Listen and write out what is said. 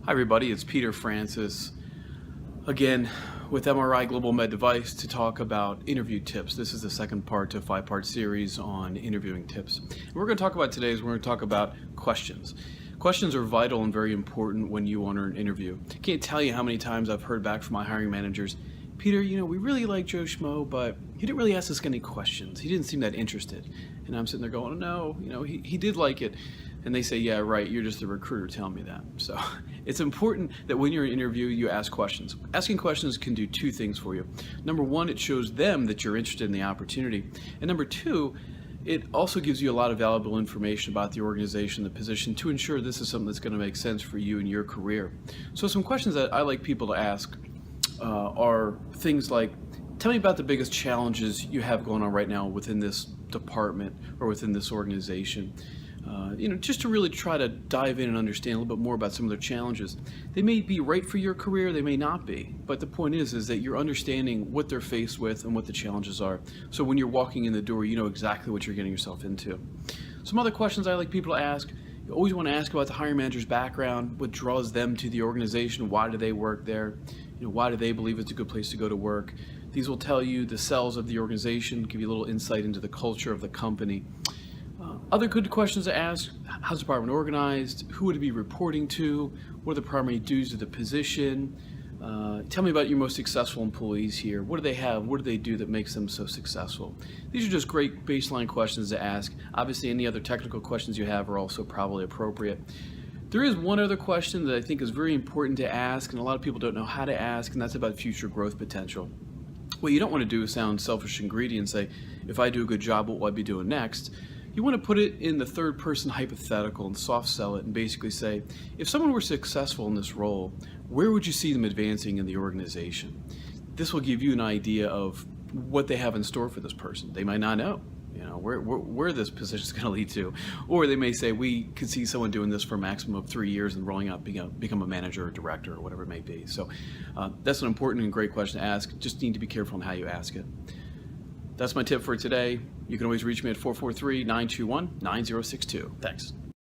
Hi everybody, it's PFrancis again with MRIGlobalMedDevice to talk about interview tips. This is the second part to a 5-part series on interviewing tips. And what we're going to talk about today is we're going to talk about questions. Questions are vital and very important when you enter an interview. I can't tell you how many times I've heard back from my hiring managers, Peter, we really like Joe Schmo, but he didn't really ask us any questions. He didn't seem that interested. And I'm sitting there going, no, he did like it. And they say, yeah, right, you're just the recruiter telling me that. So it's important that when you're in an interview, you ask questions. Asking questions can do two things for you. Number one, it shows them that you're interested in the opportunity. And number two, it also gives you a lot of valuable information about the organization, the position, to ensure this is something that's going to make sense for you and your career. So some questions that I like people to ask are things like, tell me about the biggest challenges you have going on right now within this department or within this organization. Just to really try to dive in and understand a little bit more about some of their challenges. They may be right for your career, they may not be, but the point is that you're understanding what they're faced with and what the challenges are. So when you're walking in the door, you know exactly what you're getting yourself into. Some other questions I like people to ask: you always want to ask about the hiring manager's background, what draws them to the organization, why do they work there, why do they believe it's a good place to go to work. These will tell you the cells of the organization, give you a little insight into the culture of the company. Other good questions to ask: how's the department organized? Who would it be reporting to? What are the primary duties of the position? Tell me about your most successful employees here. What do they have? What do they do that makes them so successful? These are just great baseline questions to ask. Obviously, any other technical questions you have are also probably appropriate. There is one other question that I think is very important to ask, and a lot of people don't know how to ask, and that's about future growth potential. What you don't want to do is sound selfish and greedy and say, if I do a good job, what will I be doing next? You want to put it in the third person hypothetical and soft sell it and basically say, if someone were successful in this role, where would you see them advancing in the organization? This will give you an idea of what they have in store for this person. They might not know, where this position is going to lead to. Or they may say, we could see someone doing this for a maximum of 3 years and rolling up, become a manager or director or whatever it may be. So that's an important and great question to ask. Just need to be careful on how you ask it. That's my tip for today. You can always reach me at 443-921-9062. Thanks.